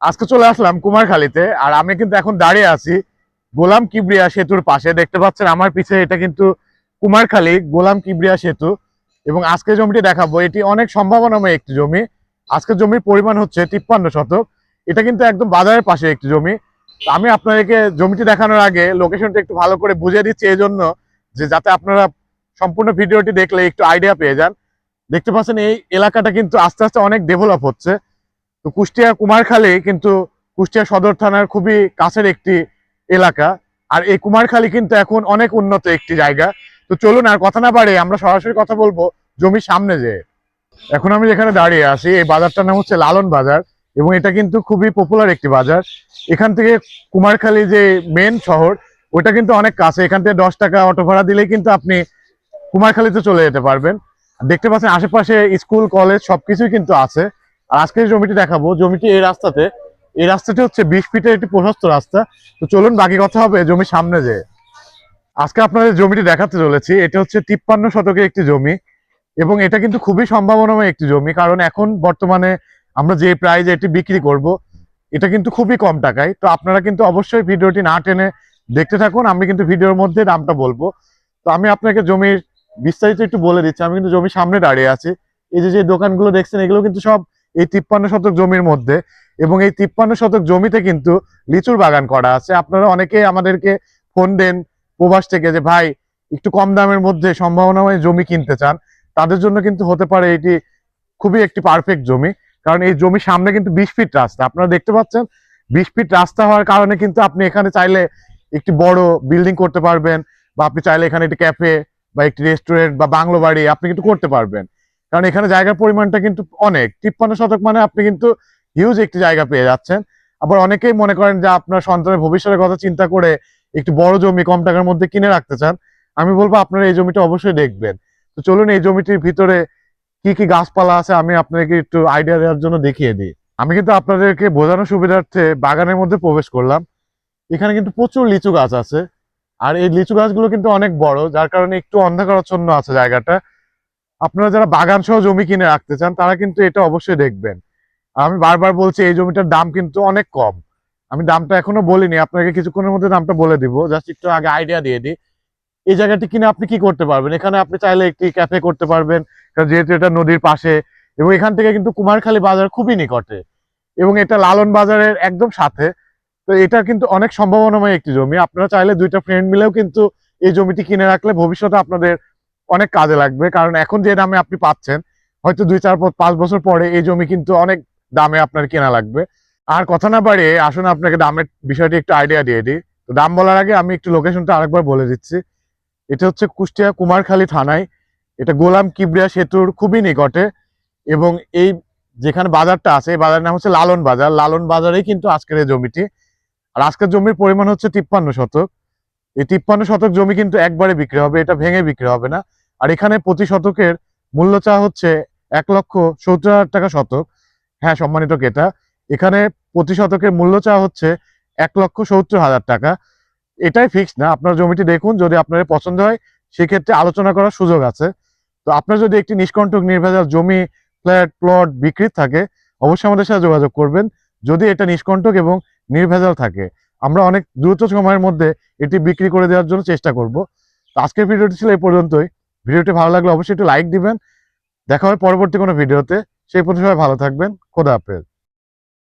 আজকে চলে আসলাম কুমারখালীতে। আর আমি কিন্তু এখন দাঁড়িয়ে আছি গোলাম কিবরিয়া সেতুর পাশে। দেখতে পাচ্ছেন আমার পিছে, এটা কিন্তু কুমারখালী গোলাম কিবরিয়া সেতু। এবং আজকে জমিটি দেখাবো, এটি অনেক সম্ভাবনাময় একটি জমি। আজকের জমির পরিমাণ হচ্ছে 53 শতক। এটা কিন্তু একদম বাজারের পাশে একটি জমি। তো আমি আপনাদেরকে জমিটি দেখানোর আগে লোকেশনটা একটু ভালো করে বুঝিয়ে দিচ্ছি, এই জন্য যে যাতে আপনারা সম্পূর্ণ ভিডিওটি দেখলে একটু আইডিয়া পেয়ে যান। দেখতে পাচ্ছেন এই এলাকাটা কিন্তু আস্তে আস্তে অনেক ডেভেলপ হচ্ছে। তো কুষ্টিয়া কুমারখালী কিন্তু কুষ্টিয়া সদর থানার খুবই কাছের একটি এলাকা। আর এই কুমারখালী কিন্তু এখন অনেক উন্নত একটি জায়গা। তো চলুন আর কথা না বাড়িয়ে আমরা সরাসরি কথা বলবো জমির সামনে যে। এখন আমি যেখানে দাঁড়িয়ে আছি, এই বাজারটার নাম হচ্ছে লালন বাজার। এবং এটা কিন্তু খুবই পপুলার একটি বাজার। এখান থেকে কুমারখালী যে মেন শহর, ওটা কিন্তু অনেক কাছে। এখান থেকে 10 টাকা অটো ভাড়া দিলেই কিন্তু আপনি কুমারখালীতে চলে যেতে পারবেন। দেখতে পাচ্ছেন আশেপাশে স্কুল কলেজ সবকিছুই কিন্তু আছে। আর আজকে যে জমিটি দেখাবো, জমিটি এই রাস্তাটি হচ্ছে 20 ফিটের একটি প্রশস্ত রাস্তা। তো চলুন বাকি কথা হবে জমির সামনে যে। আজকে আপনাদের জমিটি দেখাতে চলেছি, এটা হচ্ছে 53 শতকের একটি জমি। এবং এটা কিন্তু খুবই সম্ভাবনাময় একটি জমি, কারণ এখন বর্তমানে আমরা যে প্রাইজে এটি বিক্রি করব, এটা কিন্তু খুবই কম টাকায়। তো আপনারা কিন্তু অবশ্যই ভিডিওটি না টেনে দেখতে থাকুন, আমি কিন্তু ভিডিওর মধ্যে দামটা বলবো। তো আমি আপনাকে জমির বিস্তারিত একটু বলে দিচ্ছি। আমি কিন্তু জমির সামনে দাঁড়িয়ে আছি। এই যে যে দোকানগুলো দেখছেন, এগুলো কিন্তু সব এই 53 শতক জমির মধ্যে। এবং এই 53 শতক জমিতে কিন্তু লিচুর বাগান করা আছে। আপনারা অনেকেই আমাদেরকে ফোন দেন প্রবাস থেকে যে ভাই একটু কম দামের মধ্যে সম্ভাবনাময় জমি কিনতে চান। তাদের জন্য কিন্তু হতে পারে এটি খুবই একটি পারফেক্ট জমি। কারণ এই জমির সামনে কিন্তু 20 ফিট রাস্তা, আপনারা দেখতে পাচ্ছেন। 20 ফিট রাস্তা হওয়ার কারণে কিন্তু আপনি এখানে চাইলে একটি বড় বিল্ডিং করতে পারবেন, বা আপনি চাইলে এখানে একটি ক্যাফে বা একটি রেস্টুরেন্ট বা বাংলো বাড়ি আপনি কিন্তু করতে পারবেন। কারণ এখানে জায়গার পরিমাণটা কিন্তু অনেক। 53 শতক মানে আপনি কিন্তু হিউজ একটি জায়গা পেয়ে যাচ্ছেন। আবার অনেকেই মনে করেন যে আপনার সন্তানের ভবিষ্যতের কথা চিন্তা করে একটু বড় জমি কম টাকার মধ্যে কিনে রাখতে চান। আমি বলবো আপনারা এই জমিটা অবশ্যই দেখবেন। তো চলুন এই জমিটির ভিতরে কি কি গাছপালা আছে আমি আপনাকে একটু আইডিয়া দেওয়ার জন্য দেখিয়ে দিই। আমি কিন্তু আপনাদেরকে বোঝানোর সুবিধার্থে বাগানের মধ্যে প্রবেশ করলাম। এখানে কিন্তু প্রচুর লিচু গাছ আছে। আর এই লিচু গাছগুলো কিন্তু অনেক বড়, যার কারণে একটু অন্ধকারাচ্ছন্ন আছে জায়গাটা। আপনারা যারা বাগান সহ জমি কিনে রাখতে চান, তারা কিন্তু এটা অবশ্যই দেখবেন। আর আমি বারবার বলছি, এই জমিটার দাম কিন্তু অনেক কম। আমি দামটা এখনো বলিনি, আপনাকে কিছুক্ষণের মধ্যে দামটা বলে দিব। জাস্ট একটু আগে আইডিয়া দিয়ে দিই। এই জায়গাটি কিনে আপনি কি করতে পারবেন, এখানে আপনি চাইলে একটি ক্যাফে করতে পারবেন, কারণ যেহেতু এটা নদীর পাশে। এবং এখান থেকে কিন্তু কুমারখালী বাজার খুবই নিকটে। এবং এটা লালন বাজারের একদম সাথে। তো এটা কিন্তু অনেক সম্ভাবনাময় একটি জমি। আপনারা চাইলে 2টা ফ্রেন্ড মিলেও কিন্তু এই জমিটি কিনে রাখলে ভবিষ্যতে আপনাদের অনেক কাজে লাগবে। কারণ এখন যে দামে আপনি পাচ্ছেন, হয়তো 2, 4, 5 বছর পরে এই জমি কিন্তু অনেক দামে আপনার কেনা লাগবে। আর কথা না বাড়িয়ে আসুন আপনাকে দামের বিষয়টি একটু আইডিয়া দিয়ে দিই। তো দাম বলার আগে আমি একটু লোকেশনটা আরেকবার বলে দিচ্ছি। এটা হচ্ছে কুষ্টিয়া কুমারখালী থানায়। এটা গোলাম কিবরিয়া সেতুর খুবই নিকটে। এবং এই যেখানে বাজারটা আছে, এই বাজারের নাম হচ্ছে লালন বাজার। লালন বাজারেই কিন্তু আজকের এই জমিটি। আর আজকের জমির পরিমাণ হচ্ছে 53 শতক। এই 53 শতক জমি কিন্তু একবারে বিক্রি হবে, এটা ভেঙে বিক্রি হবে না। আর এখানে প্রতি শতকের মূল্য চা হচ্ছে 1,70,000 টাকা শতক। হ্যাঁ, সম্মানিত ক্রেতা, এখানে প্রতি শতকের মূল্য চা হচ্ছে 1,70,000 টাকা। এটাই ফিক্স না, আপনার জমিটি দেখুন, যদি আপনার পছন্দ হয় সেক্ষেত্রে আলোচনা করার সুযোগ আছে। তো আপনার যদি একটি নিষ্কণ্টক নির্ভেজাল জমি, ফ্ল্যাট, প্লট বিক্রি থাকে, অবশ্যই আমাদের সাথে যোগাযোগ করবেন। যদি এটা নিষ্কণ্টক এবং নির্ভেজাল থাকে, আমরা অনেক দ্রুত সময়ের মধ্যে এটি বিক্রি করে দেওয়ার জন্য চেষ্টা করব। তো আজকের ভিডিওটি ছিল এই পর্যন্তই। ভিডিওটি ভালো লাগলে অবশ্যই একটু লাইক দিবেন। দেখা হয় পরবর্তী কোনো ভিডিওতে। সেই পর্যন্ত সবাই ভালো থাকবেন। খোদা হাফেজ।